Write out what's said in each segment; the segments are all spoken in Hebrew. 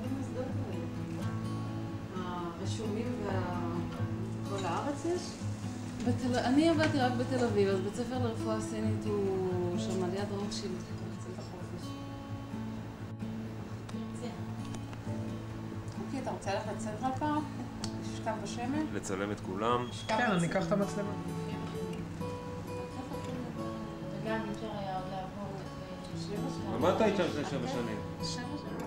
במוסדות האלה? הרשומים וכל הארץ יש? אני עבדתי רק בתל אביב, אז בית ספר לרפואה סינית הוא שם על יד רוטשילד, בצאת החופש. אוקיי, אתה רוצה ללכת לצנטרל פארק? לשכב בשמש? לצלם את כולם. כן, אני אקח את המצלמה. וגם אפשר היה עוד לעבור 7 שנים. ומה אתה היית שם לפני 7 שנים? 7 שנים.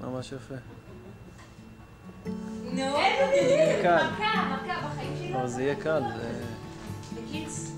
ממש יפה. נו, יהיה קל. מכה, בחיים שלי. אבל זה יהיה קל. בקיץ.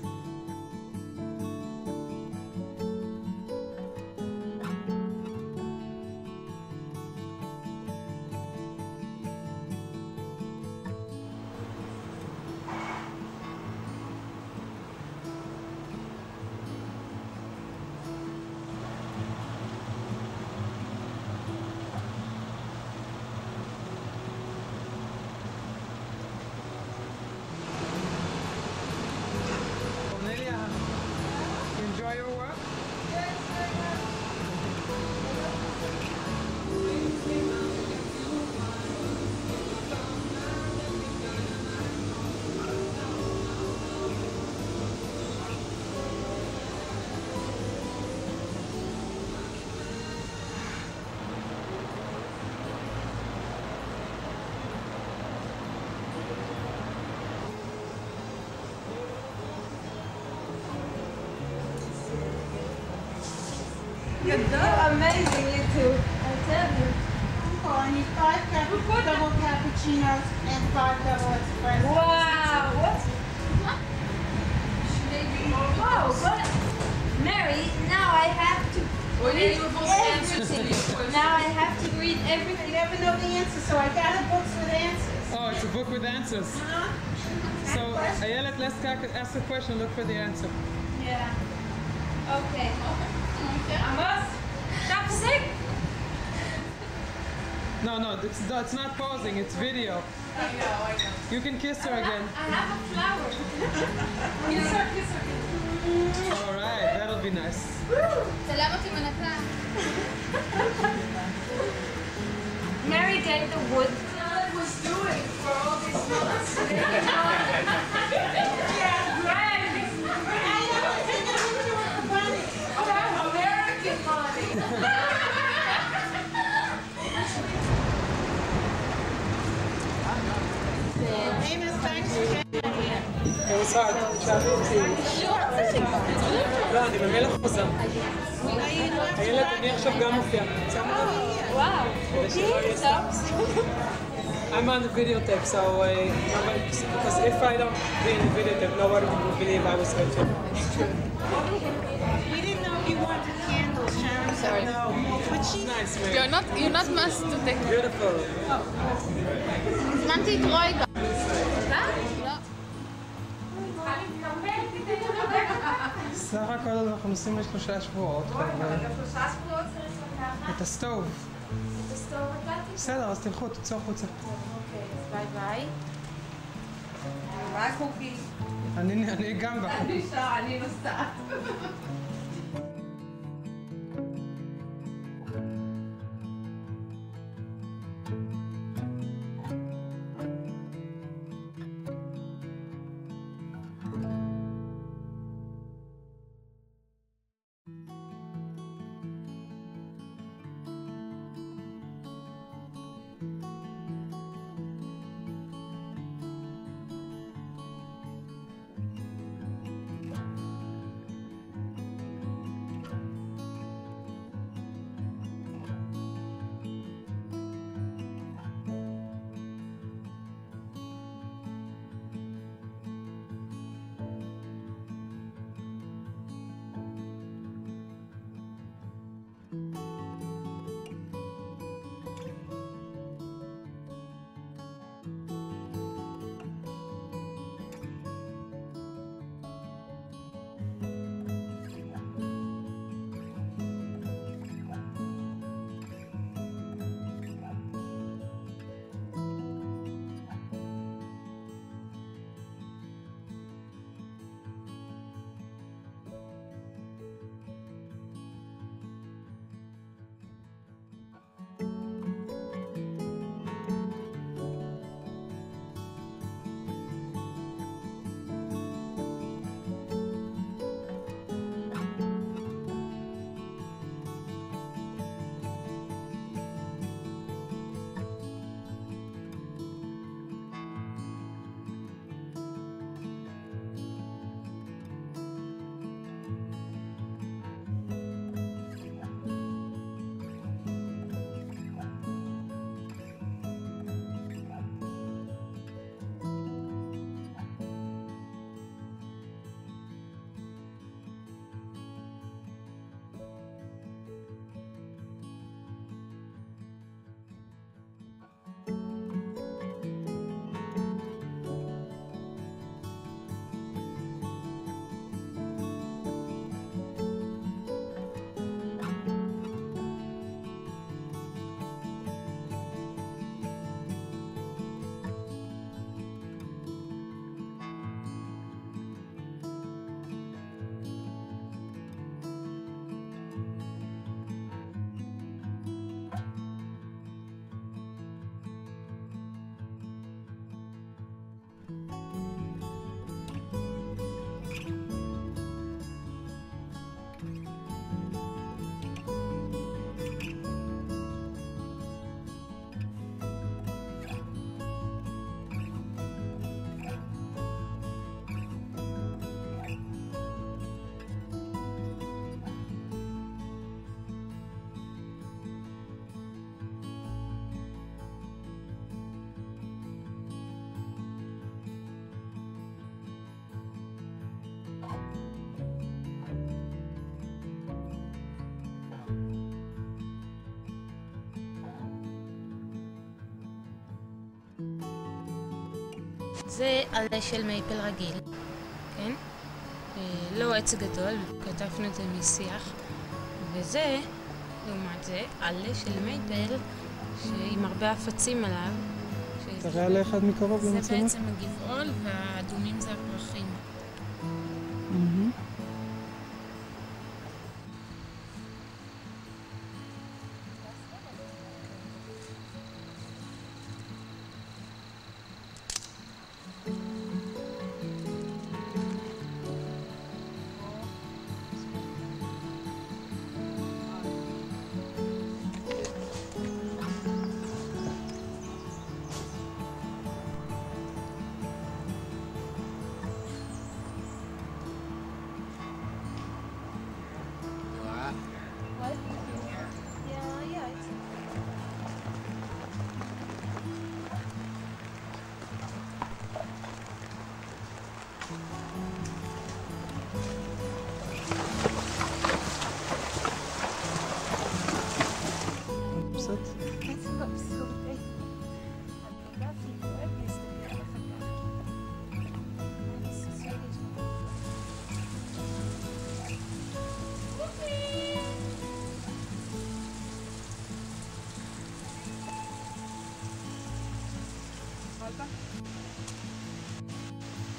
Enjoy your work? You're amazing, you two. I tell you. Oh, I need 5 double cappuccinos and 5 double espresso. Wow, what? Wow, what? Mary, now I have to read everything. Now I have to read I everything. never know the answer, so I got a book with answers. Oh, it's a book with answers. So, Ayelet, let's ask a question, look for the answer. Yeah. Okay. Amos, תפסיק. No, it's not pausing, it's video. I know. You can kiss her again. I have a flower. kiss her. Alright, that'll be nice. צלם אותי מנקה. Mary gave the wood. What was doing for all these months? Yeah, great. I know, I think I'm going to work for money. American money. Amos, thanks for It was hard, traveling to... לא, אני במלך חוזר. הילד, אני עכשיו גם מופיע. Wow. I'm on the videotape, so because if I don't be in the videotape, nobody would believe I was going to. We didn't know you wanted candles, Sharon. Sorry. No. But she's Nice, man. You're not must to take... Beautiful. הזמנתי את רוי גם. סך הכל אנחנו נוסעים ל3 שבועות. את הסטוב. בסדר, אז תלכו, תצאו החוצה. ביי ביי. ביי קוקי. אני גם בה. אני נוסעת. זה עלה של מייפל רגיל, כן? לא עץ גדול, כתבנו את זה משיח. וזה, לעומת זה, עלה של מייפל עם הרבה אפצים עליו. תראה עלה אחד מקרוב למצלמה. זה בעצם הגבעול והאדומים זה הפרחים.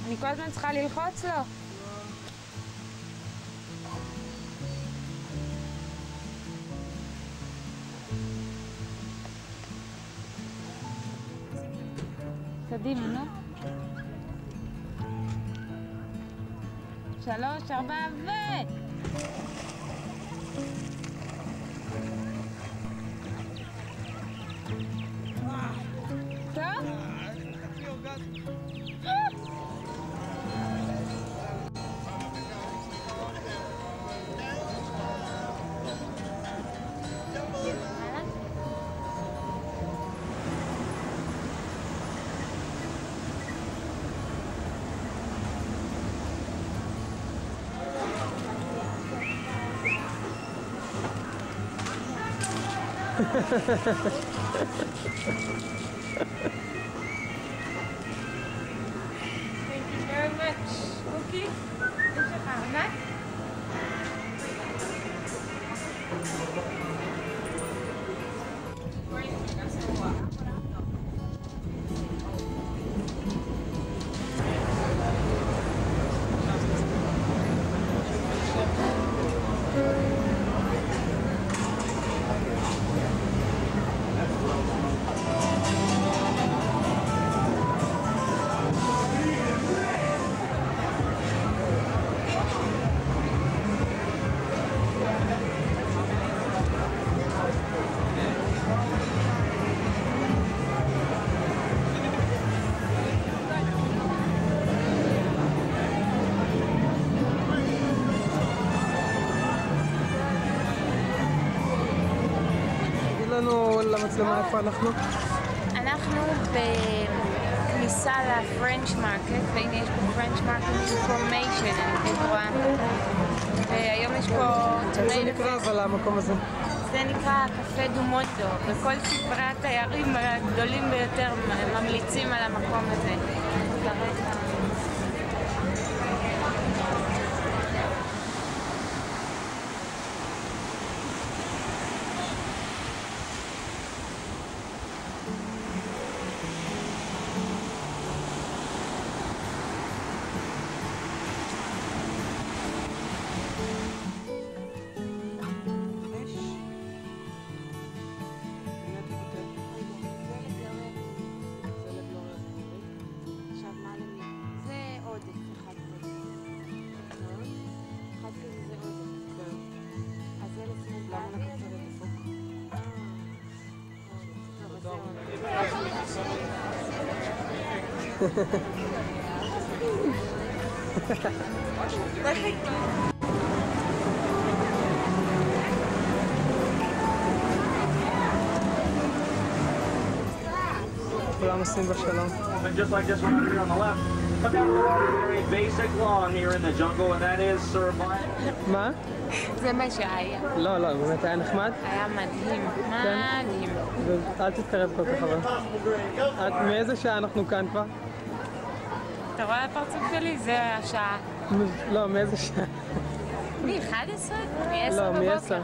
אני כל הזמן צריכה ללחוץ לו. קדימה, נו. 3, 4 ו... you very much. אוקי, יש לך ארנק? למצלמה איפה אנחנו? אנחנו בכניסה לפרנץ' מרקט, והנה יש פה פרנץ' מרקט אינפורמיישן, אני רואה. והיום יש פה... איזה נקרא אבל המקום הזה? זה נקרא קפה דו מונדו, וכל ספרי התיירים הגדולים ביותר ממליצים על המקום הזה. כולם עושים בשלום. Just like this one over here on the left. Come down to the water, very basic lawn here in the jungle, and that is served by... מה? זה מה שהיה. לא, לא, באמת היה נחמד? היה מדהים, מדהים. אל תתקרב כל כך אבל. מאיזה שעה אנחנו כאן כבר? אתה רואה הפרצוף שלי? זה השעה. לא, מאיזה שעה? מ-11? מ-10 בבוקר.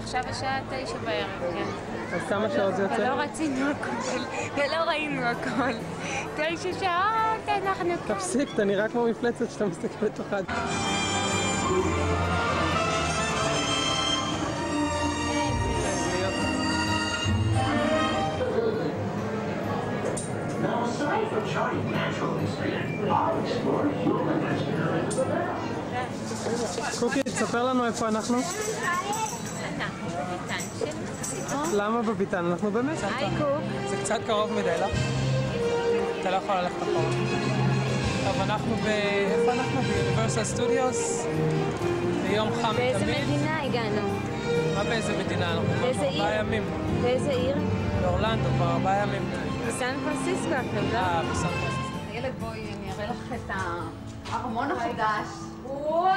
עכשיו השעה 9 בערב, כן. אז כמה שעות זה יוצא? ולא רצינו הכל, ולא ראינו הכל. 9 שעות אנחנו כאן. תפסיק, אתה נראה כמו מפלצת שאתה מסתכל לתוכה. קוקי, תספר לנו איפה אנחנו. אנחנו בביתן של מקסיקו. למה בביתן? אנחנו באמת. היי קוק. זה קצת קרוב מדי, לא? אתה לא יכול ללכת אחורה. טוב, אנחנו איפה אנחנו? ביוניברסל סטודיוס. ביום חם תמיד. באיזה מדינה הגענו? מה באיזה מדינה? אנחנו כבר 4 ימים. באיזה עיר? באורלנדו, כבר 4 ימים. בסן פרנסיסקו, אתה יודע? בסן פרנסיסקו. הילד, בואי, אני אראה לך את הארמון החדש. וואו!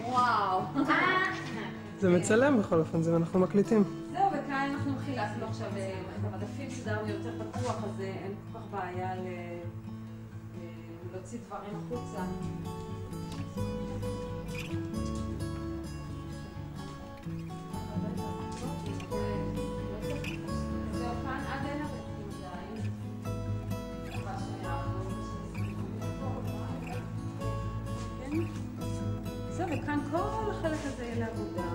וואו. זה מצלם בכל אופן, אנחנו מקליטים. זהו, וכאן אנחנו חילקנו עכשיו את המדפים, סידרנו יותר פתוח, אז אין כל כך בעיה להוציא דברים החוצה. זהו, כאן עד אין הרחים עדיין. זהו, וכאן כל החלק הזה יהיה לעבודה,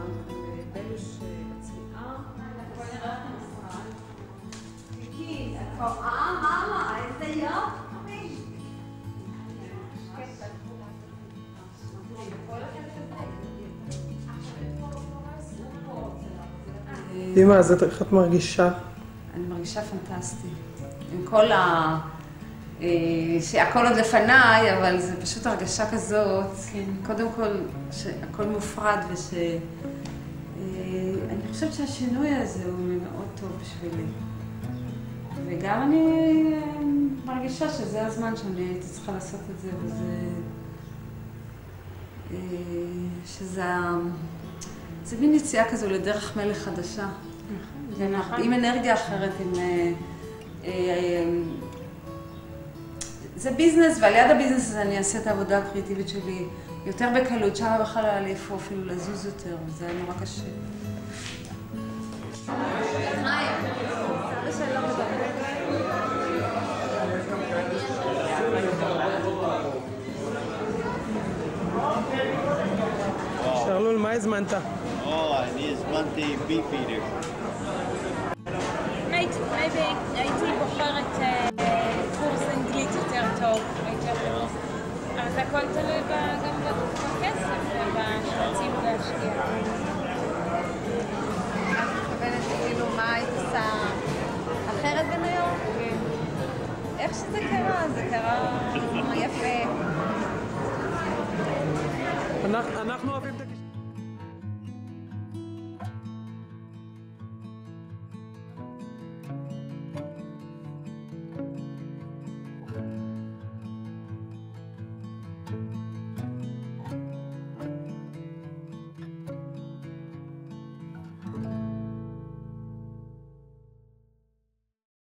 בלוש בצביעה. בואי נראה את המשרד. מיקי, מאמה, איזה יופי! אמא, אז איך את מרגישה? אני מרגישה פנטסטי. עם כל שהכל עוד לפניי, אבל זה פשוט הרגשה כזאת. קודם כל, שהכל מופרד אני חושבת שהשינוי הזה הוא מאוד טוב בשבילי. וגם אני מרגישה שזה הזמן שאני הייתי צריכה לעשות את זה, זה מין יציאה כזו לדרך מלך חדשה. עם אנרגיה אחרת, זה ביזנס, ועל יד הביזנס הזה אני אעשה את העבודה הקריאטיבית שלי יותר בקלות, שם בכלל היה לי איפה אפילו לזוז יותר, וזה היה נורא קשה. שרלול, מה הזמנת? אני הזמנתי ביף איטר. maybe הייתי בוחרת קורס אנגלית יותר טוב, אז הכל תלוי גם בכסף ובשרצים להשקיע.